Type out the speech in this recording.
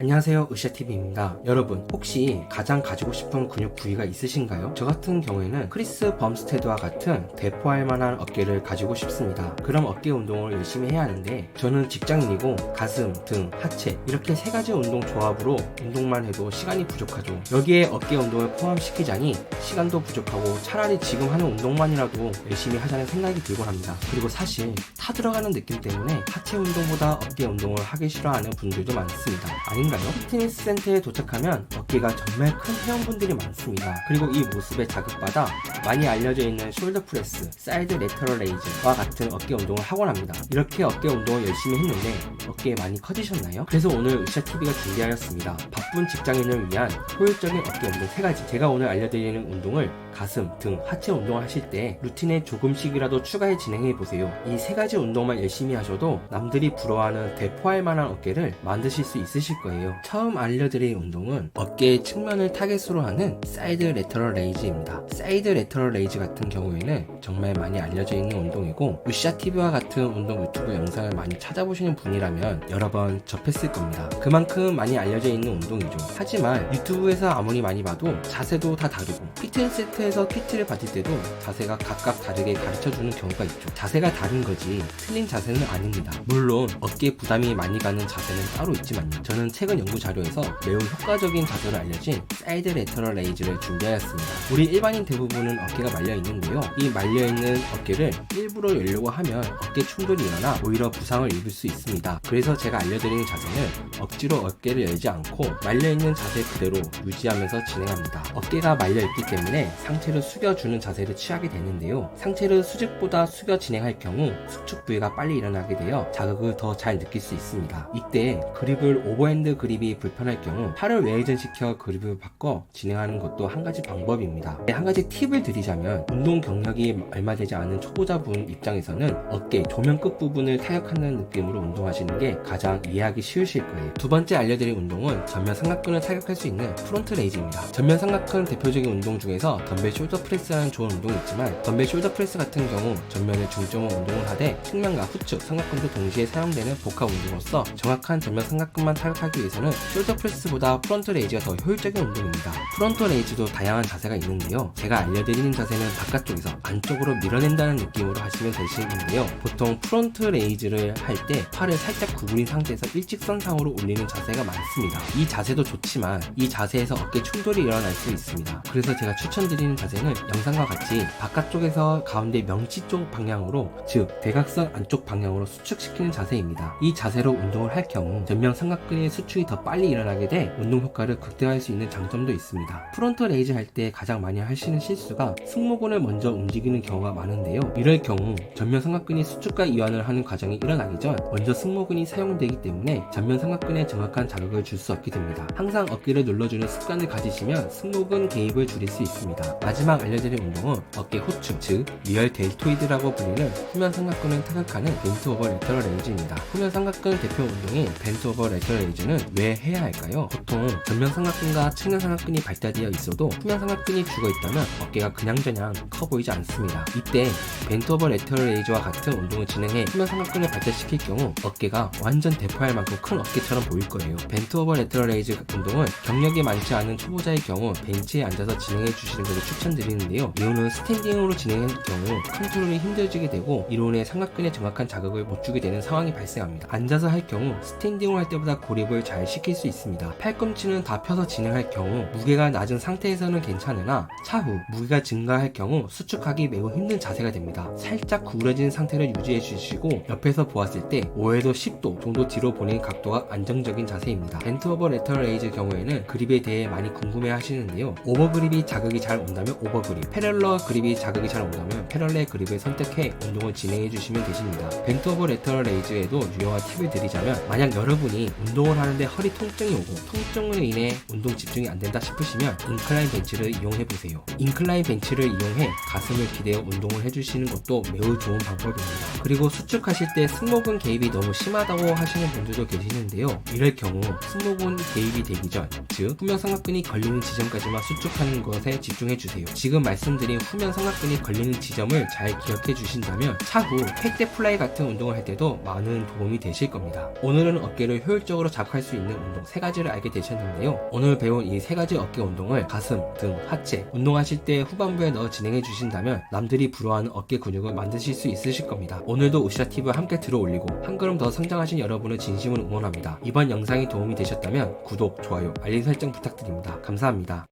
안녕하세요, 으쌰TV입니다. 여러분, 혹시 가장 가지고 싶은 근육 부위가 있으신가요? 저 같은 경우에는 크리스 범스테드와 같은 대포할 만한 어깨를 가지고 싶습니다. 그럼 어깨 운동을 열심히 해야 하는데 저는 직장인이고 가슴, 등, 하체 이렇게 세 가지 운동 조합으로 운동만 해도 시간이 부족하죠. 여기에 어깨 운동을 포함시키자니 시간도 부족하고 차라리 지금 하는 운동만이라도 열심히 하자는 생각이 들곤 합니다. 그리고 사실 타 들어가는 느낌 때문에 하체 운동보다 어깨 운동을 하기 싫어하는 분들도 많습니다. 아닌가요? 피트니스 센터에 도착하면 어깨가 정말 큰 회원분들이 많습니다. 그리고 이 모습에 자극받아 많이 알려져 있는 숄더 프레스, 사이드 레터럴 레이즈와 같은 어깨 운동을 하곤 합니다. 이렇게 어깨 운동을 열심히 했는데 어깨 많이 커지셨나요? 그래서 오늘 으쌰TV가 준비하였습니다. 바쁜 직장인을 위한 효율적인 어깨 운동 3가지. 제가 오늘 알려드리는 운동을 가슴, 등, 하체 운동을 하실 때 루틴에 조금씩이라도 추가해 진행해 보세요. 이 3가지 운동만 열심히 하셔도 남들이 부러워하는 대포할 만한 어깨를 만드실 수 있으실 거예요. 처음 알려드릴 운동은 어깨의 측면을 타겟으로 하는 사이드 레터럴 레이즈입니다. 사이드 레터럴 레이즈 같은 경우에는 정말 많이 알려져 있는 운동이고 으쌰TV와 같은 운동 유튜브 영상을 많이 찾아보시는 분이라면 여러 번 접했을 겁니다. 그만큼 많이 알려져 있는 운동이죠. 하지만 유튜브에서 아무리 많이 봐도 자세도 다 다르고 피트니스 세트에서 PT를 받을 때도 자세가 각각 다르게 가르쳐주는 경우가 있죠. 자세가 다른 거지 틀린 자세는 아닙니다. 물론 어깨에 부담이 많이 가는 자세는 따로 있지만요. 저는 최근 연구 자료에서 매우 효과적인 자세로 알려진 사이드 레터럴 레이즈를 준비하였습니다. 우리 일반인 대부분은 어깨가 말려 있는데요. 이 말려 있는 어깨를 일부러 열려고 하면 어깨 충돌이 일어나 오히려 부상을 입을 수 있습니다. 그래서 제가 알려드리는 자세는 억지로 어깨를 열지 않고 말려 있는 자세 그대로 유지하면서 진행합니다. 어깨가 말려 있기 때문에 상체를 숙여주는 자세를 취하게 되는데요. 상체를 수직보다 숙여 진행할 경우 수축 부위가 빨리 일어나게 되어 자극을 더 잘 느낄 수 있습니다. 이때 그립을 오버핸드 그립이 불편할 경우 팔을 외회전시켜 그립을 바꿔 진행하는 것도 한 가지 방법입니다. 한 가지 팁을 드리자면 운동 경력이 얼마 되지 않은 초보자분 입장에서는 어깨 조명 끝 부분을 타격하는 느낌으로 운동하시는 게 가장 이해하기 쉬우실 거예요. 두 번째 알려드릴 운동은 전면 삼각근을 타격할 수 있는 프론트 레이즈입니다. 전면 삼각근 대표적인 운동 중에서 덤벨 숄더 프레스라는 좋은 운동이 있지만 덤벨 숄더 프레스 같은 경우 전면에 중점으로 운동을 하되 측면과 후측 삼각근도 동시에 사용되는 복합 운동으로서 정확한 전면 삼각근만 타격하기 위해서는 숄더 프레스보다 프론트 레이즈가 더 효율적인 운동입니다. 프론트 레이즈도 다양한 자세가 있는데요. 제가 알려드리는 자세는 바깥쪽에서 안쪽으로 밀어낸다는 느낌으로 하시면 되시는데요. 보통 프론트 레이즈를 할 때 팔을 살짝 구부린 상태에서 일직선상으로 올리는 자세가 많습니다. 이 자세도 좋지만 이 자세에서 어깨 충돌이 일어날 수 있습니다. 그래서 제가 추천드리는 자세는 영상과 같이 바깥쪽에서 가운데 명치 쪽 방향으로, 즉 대각선 안쪽 방향으로 수축시키는 자세입니다. 이 자세로 운동을 할 경우 전면 삼각근의 수축이 더 빨리 일어나게 돼 운동 효과를 극대화할 수 있는 장점도 있습니다. 프론트 레이즈 할 때 가장 많이 하시는 실수가 승모근을 먼저 움직이는 경우가 많은데요. 이럴 경우 전면 삼각근이 수축과 이완을 하는 과정이 일어나기 전 먼저 승모근이 사용되기 때문에 전면 삼각근에 정확한 자극을 줄 수 없게 됩니다. 항상 어깨를 눌러주는 습관을 가지시면 승모근 개입을 줄일 수 있습니다. 마지막 알려드릴 운동은 어깨 후축, 즉 리얼 델토이드라고 불리는 후면 삼각근을 타격하는 벤트 오버 레터럴 레이즈입니다. 후면 삼각근 대표 운동인 벤트 오버 레터럴 레이즈는 왜 해야 할까요? 보통 전면 삼각근과 측면 삼각근이 발달되어 있어도 후면 삼각근이 죽어 있다면 어깨가 그냥저냥 커 보이지 않습니다. 이때 벤트 오버 레터럴 레이즈와 같은 운동을 진행해 후면 삼각근을 발달시킬 경우 어깨가 완전 대포할 만큼 큰 어깨처럼 보일 거예요. 벤트 오버 레터럴 레이즈 운동은 경력이 많지 않은 초보자의 경우 벤치에 앉아서 진행해 주시는 것을 추천드리는데요. 이유는 스탠딩으로 진행할 경우 컨트롤이 힘들어지게 되고 이로 인해 삼각근에 정확한 자극을 못 주게 되는 상황이 발생합니다. 앉아서 할 경우 스탠딩으로 할 때보다 고립을 잘 시킬 수 있습니다. 팔꿈치는 다 펴서 진행할 경우 무게가 낮은 상태에서는 괜찮으나 차후 무게가 증가할 경우 수축하기 매우 힘든 자세가 됩니다. 살짝 구부러진 상태를 유지해 주시고 옆에서 보았을 때 5에서 10도 정도 뒤로 보내는 각도가 안정적인 자세입니다. 벤트 오버 레터럴 레이즈 경우에는 그립에 대해 많이 궁금해 하시는데요. 오버그립이 자극이 잘 온다면 오버그립, 패럴러 그립이 자극이 잘 온다면 패럴러 그립을 선택해 운동을 진행해 주시면 되십니다. 벤트 오버 레터럴 레이즈에도 유용한 팁을 드리자면 만약 여러분이 운동을 하는데 허리 통증이 오고 통증으로 인해 운동 집중이 안 된다 싶으시면 인클라인 벤치를 이용해 보세요. 인클라인 벤치를 이용해 가슴을 기대어 운동을 해주시는 것도 매우 좋은 방법입니다. 그리고 수축하실 때 승모근 개입이 너무 심하다고 하시는 분들도 계시는데요. 이럴 경우 승모근 개입이 되기 전, 즉 후면 삼각근이 걸리는 지점까지만 수축하는 것에 집중해 주세요. 지금 말씀드린 후면 삼각근이 걸리는 지점을 잘 기억해 주신다면 차후 팩대 플라이 같은 운동을 할 때도 많은 도움이 되실 겁니다. 오늘은 어깨를 효율적으로 자극할 수 수 있는 운동 3가지를 알게 되셨는데요. 오늘 배운 이 3가지 어깨 운동을 가슴, 등, 하체 운동하실 때 후반부에 넣어 진행해 주신다면 남들이 부러워하는 어깨 근육을 만드실 수 있으실 겁니다. 오늘도 으쌰TV와 함께 들어 올리고 한 걸음 더 성장하신 여러분을 진심으로 응원합니다. 이번 영상이 도움이 되셨다면 구독, 좋아요, 알림 설정 부탁드립니다. 감사합니다.